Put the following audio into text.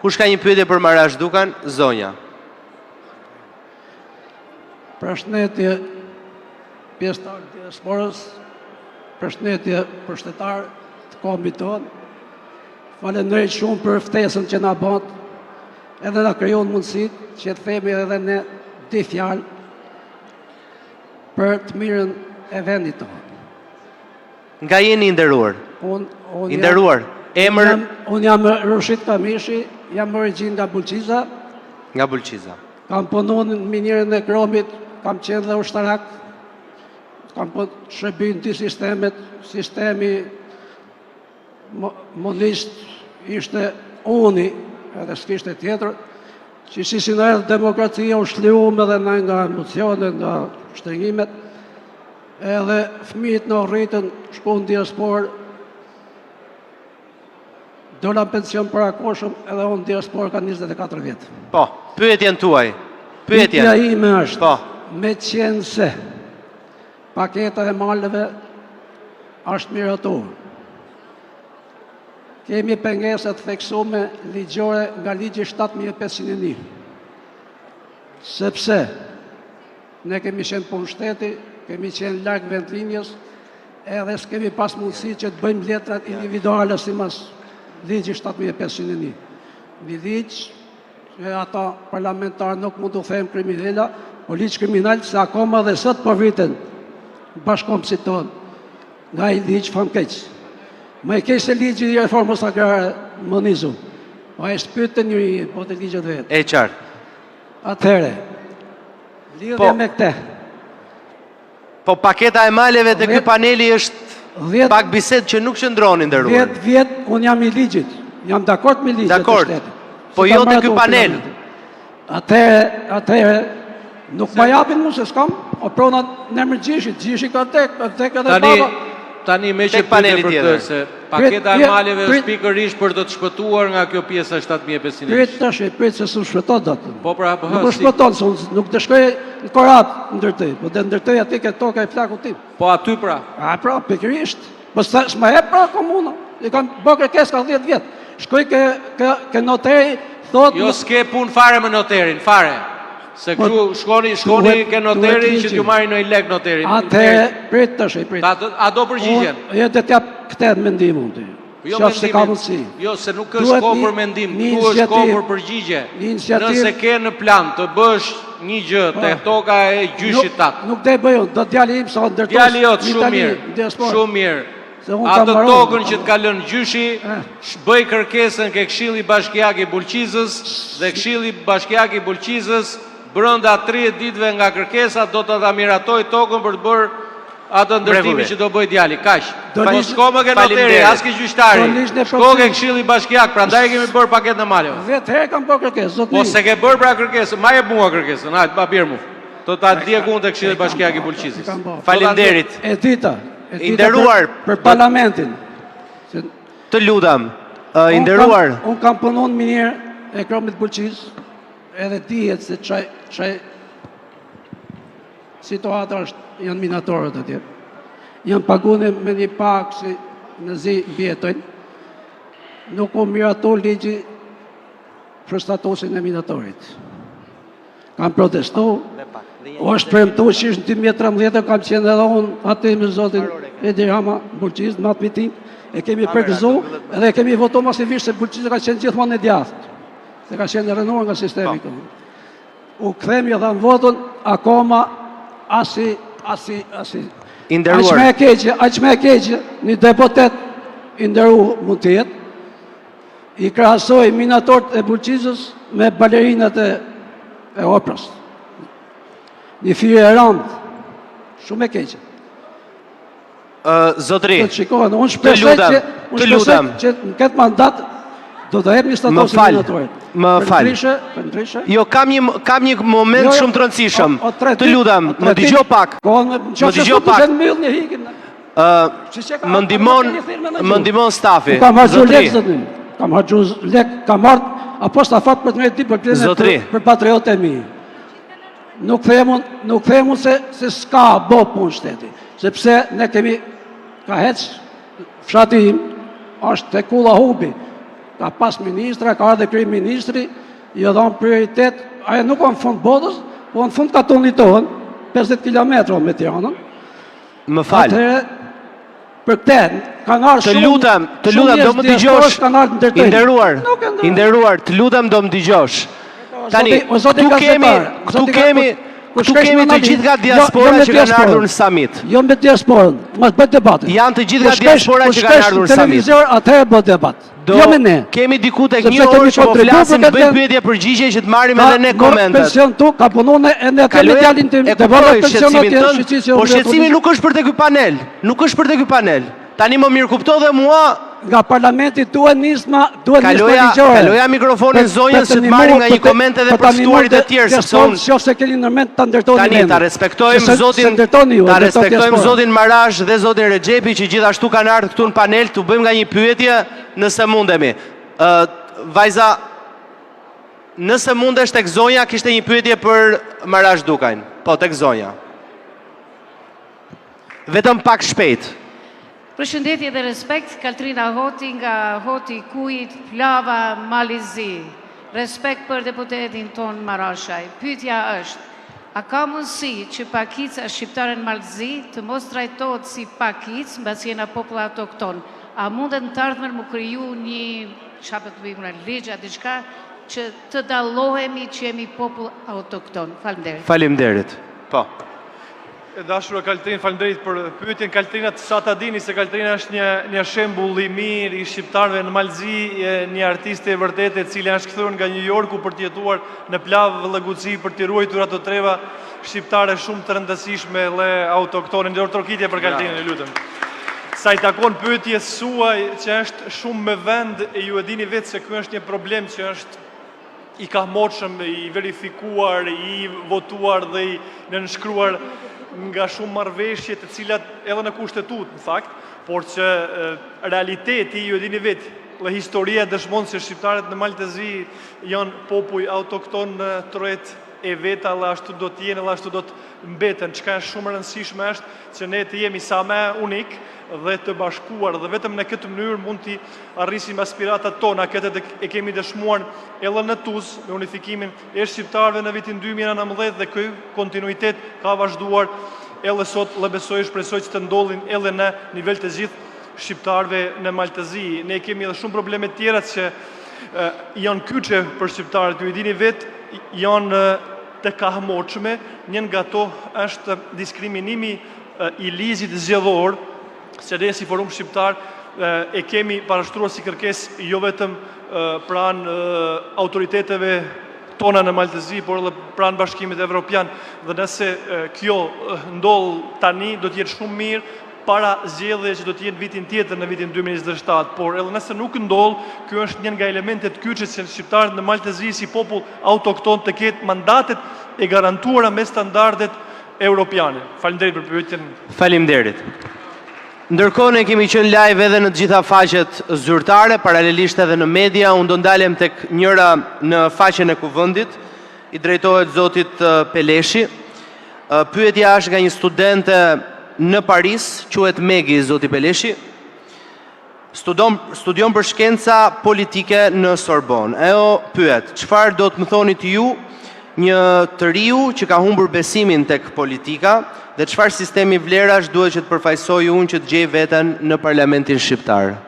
Kush ka një pyetje për Marash Dukan? Zonja. Përshëndetje pjesëtar të diasporës, përshëndetje pushtetar të kombit tonë. Falenderoj shumë për ftesën që na bën, edhe na krijon mundësitë që të themi edhe ne di fjalë për të mirën e vendit tonë. Nga jeni i nderuar? I nderuar. Emër? Unë jam Rushit Kamishi, jam origjinë nga Bulqiza. Nga Bulqiza. Kam punuar në minierën e Kromit, kam qenë dhe ushtarak, kam shërbim të sistemet, sistemi monist ishte uni, edhe s'kishte tjetër, që si në erdhë demokracia u shliume dhe nga emocionet, nga shtrëngimet, edhe fëmijët në rritën shku në diasporë, dola pension për akoshëm, edhe unë diasporë ka 24 vjetë. Po, pyetjen tuaj. Pyetja ime është, me qenë se paketa e malëve është miratorë. Kemi pengesat theksume ligjore nga ligji 7501. Sepse ne kemi qenë punë shteti, kemi qenë larg vendlinjës, edhe s'kemi pas mundësi që të bëjmë letrat individuale si mas ligji 7501. Një ligj që ata parlamentarë nuk mund të thejmë kriminella, po ligj kriminal se akoma dhe sot përviten bashkomësit tonë nga i ligj famkeq. Më e keq se ligji i reformës agrare Monizu. Po e shpytë njëri, po të ligjet vetë. E qartë. Atëhere, lidhje me këte. Po paketa e maleve të ky paneli është pak bisedë që nuk qëndronin nderuar. 10 vjet unë jam i ligjit. Jam dakord me ligjet të shtetit. Po jo të ky panel. Atëhere, nuk ma japin mu se s'kam, o pronat në emër Gjishit. Gjishi ka tek edhe baba. Tani me që pyte për këtë, se paketa e maleve është pikërisht për të shpëtuar nga kjo pjesa 7500. Pyet se s'u shpëton dot. Po pra, nuk u shpëton, nuk të shkoj në Korat ndërtoj, po të ndërtoj aty ke toka e flakut tim. Po aty pra. Pra, pikërisht. Po s'ma hep pra komuna. I kam bë kërkesë ka 10 vjet. Shkoj ke noteri, thot. Jo s'ke punë fare me noterin, fare. Se kështu shkoni ke noteri që t'ju marri në i lek noteri. Prit të shë, prit. A do përgjigjen? Jo të t'jap këtë mendim unë ty. Jo, se nuk është kohë për mendim, tu është kohë për përgjigje. Nëse ke në plan të bësh një gjë të toka e gjyshit tatë. Nuk te bëjon, do t'jali im sa ndërtos. Djali jot, shumë mirë. Atë tokën që t'ka lënë gjyshi, bëj kërkesën ke Këshilli Bashkiak i Bulqizës dhe Këshilli Bashkiak i Bulqizës brënda 30 ditëve nga kërkesa do të ta miratoj tokën për të bërë atë ndërtimi që do bëj djali. Kaq. Po s'ko më ke noteri, as ke gjyqtari. Shko ke Këshilli Bashkiak, prandaj kemi bërë paketën e maleve. 10 herë kam bërë kërkesë, zot. Po se ke bërë pra kërkesën, ma jep mua kërkesën. Hajt, pa birë mu. Do ta ndjek unë te Këshilli Bashkiak i Bulqizës. Faleminderit. I nderuar për parlamentin. Të lutem, i nderuar. Un kam punuar në minierë e Kromit Bulqiz, edhe dihet se çaj situata është janë minatorët atje. Janë paguar me një pak si në zi mbjetojnë. Nuk u miratou ligji për statusin e minatorit. Kam protestuar. O është premtuar që në 2013 kam qenë edhe unë aty me zotin Edi Rama Bulqiz, në atë miting, e kemi përgëzuar edhe kemi votuar masivisht se Bulqiz ka qenë gjithmonë e djathtë. Se ka qenë rënuar nga sistemi. U kthemi dhe në votën, akoma asi. Inderuar. Aq me e keqe, një deputet inderu mund të jetë, i krahasoi minatorët e Bulqizës me balerinat e operës. Një fire e randë, shumë e keqe. Zotri, unë shpresoj që në këtë mandat do të jep një status e minatorit. Më fal. Jo, kam një moment shumë të rëndësishëm. Të lutem, më dëgjoj pak. Më dëgjoj pak. Më ndihmon stafi. Kam harxhu lek zotri. Kam harxhu lek, kam marrë aposta fat për të ngritur për krizën për patriotë e mi. Nuk themu se s'ka bo punë shteti, sepse ne kemi ka hec fshati im, është te Kulla Hubi, ka pas ministra, ka ardhe kryeministri, i dhon prioritet, ajo nuk në fund botës, po në fund ka tonitohen 50 km me Tiranën. Më fal. Atëherë, për këtë, kanë ardhur Të lutem, do më dëgjosh. I nderuar, të lutem do më dëgjosh. Tani, këtu kemi të gjithë nga diaspora që kanë ardhur në summit. Jo me diasporën, mos bëj debat. Janë të gjithë nga diaspora që kanë ardhur në summit. Televizor, atëherë bëj debat. Jo me ne. Kemi diku tek 1 orë që po flasim, bëjmë pyetje përgjigje që të marrim edhe ne komentet. Pension tu ka punuar edhe atë me djalin tim. Po shqetësimi nuk është për te ky panel. Nuk është për te ky panel. Tani më mirë kupto dhe mua nga parlamenti duhet nisma ligjore. Kaloja mikrofonin zonjës që të marrim nga një koment edhe për ftuarit e tjerë, sepse unë nëse keni ndërmend ta ndërtoni tani ta respektojmë zotin Marash dhe zotin Rexhepi që gjithashtu kanë ardhur këtu në panel të bëjmë nga një pyetje nëse mundemi. Vajza, nëse mundesh tek zonja, kishte një pyetje për Marash Dukajn. Po, tek zonja. Vetëm pak shpejt. Përshëndetje dhe respekt, Kaltrina Hoti nga Hoti Kujit, Flava, Malizi. Respekt për deputetin ton Marashaj. Pyetja është, a ka mundësi që pakica shqiptare në Malizi të mos trajtohet si pakic, mbasi jena popull autokton? A mundet në të ardhmen më kriju një, çfarë të bëjmë, ligja, diçka, që të dallohemi që jemi popull autokton? Faleminderit. Faleminderit. Po. E dashura Kaltrin, faleminderit për pyetjen. Kaltrina, sa ta dini se Kaltrina është një shembull i mirë i shqiptarëve në Malzi, një artiste e vërtetë e cila është kthyer nga New Yorku për të jetuar në Plavë dhe Llaguzi për të ruajtur ato treva shqiptare shumë të rëndësishme dhe autoktone. Ndër trokitje për Kaltrinën, lutem. Sa i takon pyetjes suaj që është shumë me vend, e ju e dini vetë se ky është një problem që është i kahmoqshëm, i verifikuar, i votuar dhe i nënshkruar nga shumë marrëveshje të cilat edhe në kushtetut, në fakt, por që realiteti, ju e dini vetë, dhe historia dëshmon se shqiptarët në Maltezi janë popull autokton në trojet e veta, dhe ashtu do t'jenë, dhe ashtu do t'mbeten. Çka është shumë rëndësishme është që ne të jemi sa më unik dhe të bashkuar, dhe vetëm në këtë mënyrë mund t'i arrisim aspiratat tona. Këtë e kemi dëshmuar edhe në Tuzë me unifikimin e shqiptarëve në vitin 2019 dhe ky kontinuitet ka vazhduar edhe sot, dhe besoj shpresoj që të ndodhin edhe në nivel të gjithë shqiptarëve në Maltezi. Ne kemi edhe shumë probleme tjera që janë kyçe për shqiptarët, ju i dini vetë, janë të kahmoqshme. Një nga to është diskriminimi i ligjit zgjedhor, se ne si Forum Shqiptar e kemi parashtruar si kërkesë jo vetëm pranë autoriteteve tona në Maltezi, por edhe pranë Bashkimit Evropian. Dhe nëse kjo ndodh tani, do të jetë shumë mirë para zgjedhjeve që do të jenë vitin tjetër, në vitin 2027. Por edhe nëse nuk ndodh, ky është një nga elementet kyçe që shqiptarët në Maltezi si popull autokton të ketë mandatet e garantuara me standardet europiane. Faleminderit për pyetjen. Faleminderit. Ndërkohë ne kemi qenë live edhe në të gjitha faqet zyrtare, paralelisht edhe në media. Unë do ndalem tek njëra në faqen e Kuvendit, i drejtohet zotit Peleshi. Pyetja është nga një studente në Paris, quhet Megi, zoti Peleshi. Studion për shkenca politike në Sorbonne. Ajo pyet, çfarë do të më thoni të ju, një të riu që ka humbur besimin tek politika, dhe çfarë sistemi vlerash duhet që të përfaqësoj unë që të gjej veten në parlamentin shqiptar?